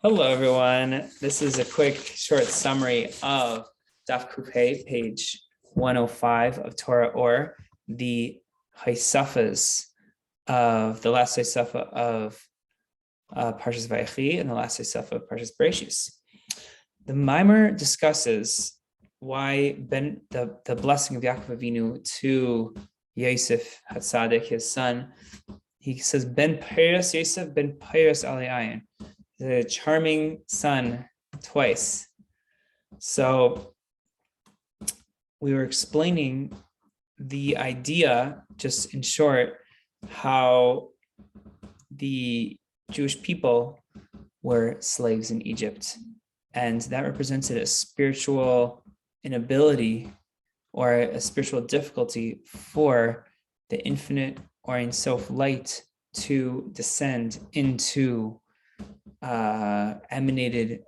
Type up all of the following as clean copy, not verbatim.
Hello, everyone. This is a quick, short summary of Daf Kufay, page 105 of Torah Ohr, the Haisafas of the last Haisafa of Parshas Vayechi and the last Haisafa of Parshas Bereishis. The Mimer discusses why the blessing of Yaakov Avinu to Yoseph Hatzadik, his son. He says, Ben Peiros Yosef, Ben Peiros Aliayin. The charming son twice. So we were explaining the idea, just in short, how the Jewish people were slaves in Egypt. And that represented a spiritual inability or a spiritual difficulty for the infinite or Ein Sof light to descend into emanated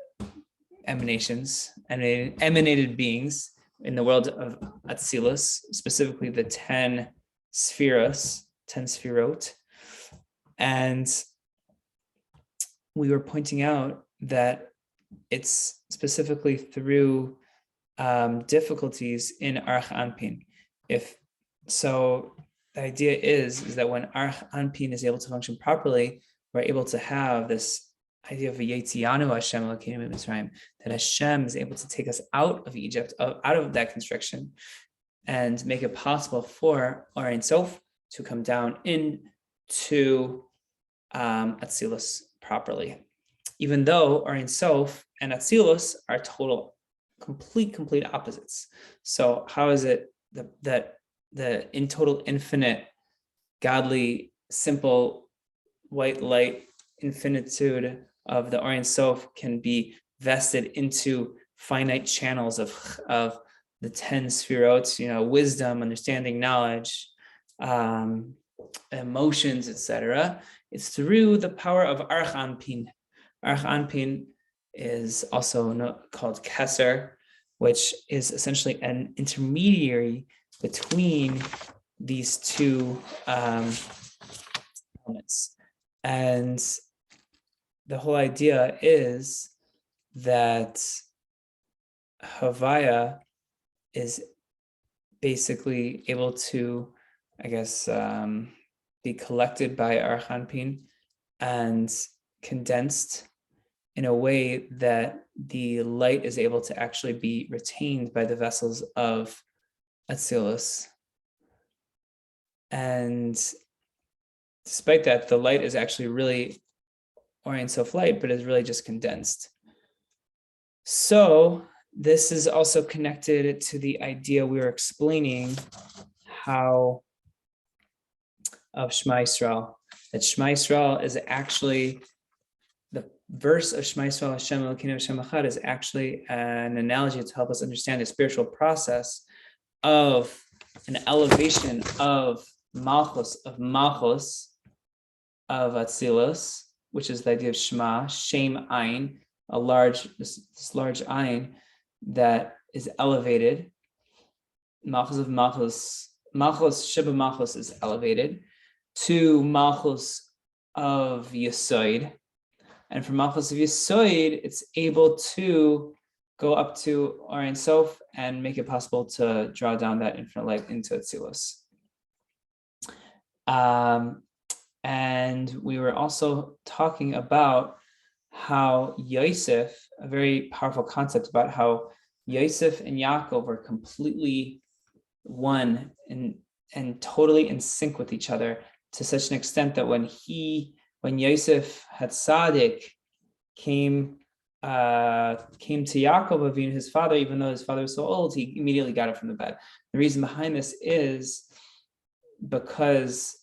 beings in the world of Atzilus, specifically the 10 spheros, 10 sphirot. And we were pointing out that it's specifically through difficulties in Arach Anpin. The idea is that when Arach Anpin is able to function properly, we're able to have this idea of a Yetzianu Hashem Elokeinu Mitzrayim, that Hashem is able to take us out of Egypt, out of that constriction, and make it possible for our Ein Sof to come down into Atzilus properly. Even though our Ein Sof and Atzilus are complete opposites. So how is it that the in total infinite, godly, simple, white light infinitude of the Ein Sof can be vested into finite channels of the 10 sphirot, wisdom, understanding, knowledge, emotions, etc. It's through the power of Arach Anpin. Arach Anpin is also called Keser, which is essentially an intermediary between these two elements. And the whole idea is that Havaya is basically able to, be collected by Arach Anpin and condensed in a way that the light is able to actually be retained by the vessels of Atzilus. And despite that, the light is actually really Ein Sof light, but is really just condensed. So this is also connected to the idea we were explaining how of Shema Yisrael, that Shema Yisrael is actually, the verse of Shema Yisrael Hashem Elokeinu Hashem Echad is actually an analogy to help us understand the spiritual process of an elevation of Malchus of Atzilus, which is the idea of Shema, Shem Ayin, this large Ayin that is elevated. Malchus, Sheba Malchus is elevated to Malchus of Yesod. And from Malchus of Yesod, it's able to go up to Ein Sof and make it possible to draw down that infinite light into Atzilus. And we were also talking about how Yoseph, a very powerful concept about how Yoseph and Yaakov were completely one and totally in sync with each other, to such an extent that when Yoseph Hatzadik came to Yaakov Avinu, his father, even though his father was so old, he immediately got up from the bed. The reason behind this is because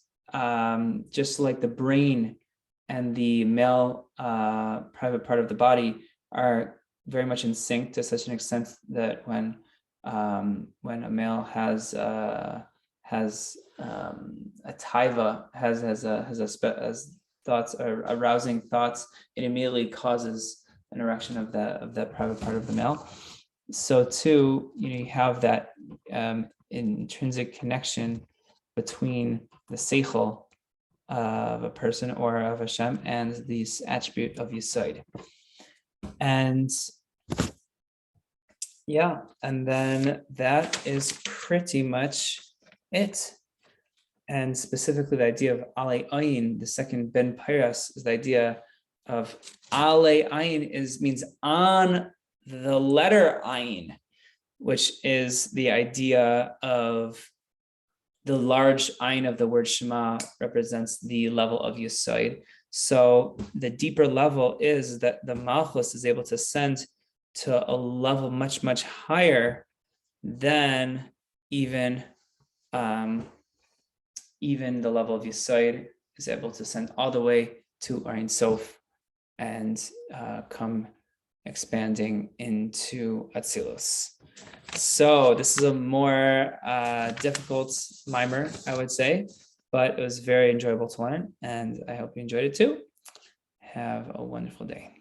just like the brain and the male private part of the body are very much in sync, to such an extent that when a male has a taiva, has thoughts or arousing thoughts, it immediately causes an erection of that private part of the male. So too, you have that intrinsic connection between the seichel of a person or of Hashem and this attribute of Yesod. And yeah, and then that is pretty much it. And specifically the idea of Ale Ayin, the second Ben Piras, is the idea of Ale Ayin means on the letter Ayin, which is the idea of the large Ayin of the word Shema represents the level of Yesod. So the deeper level is that the Malchus is able to ascend to a level much, much higher than even the level of Yesod, is able to ascend all the way to Ein Sof and come expanding into Atzilus. So this is a more difficult mimer, I would say, but it was very enjoyable to learn, and I hope you enjoyed it too. Have a wonderful day.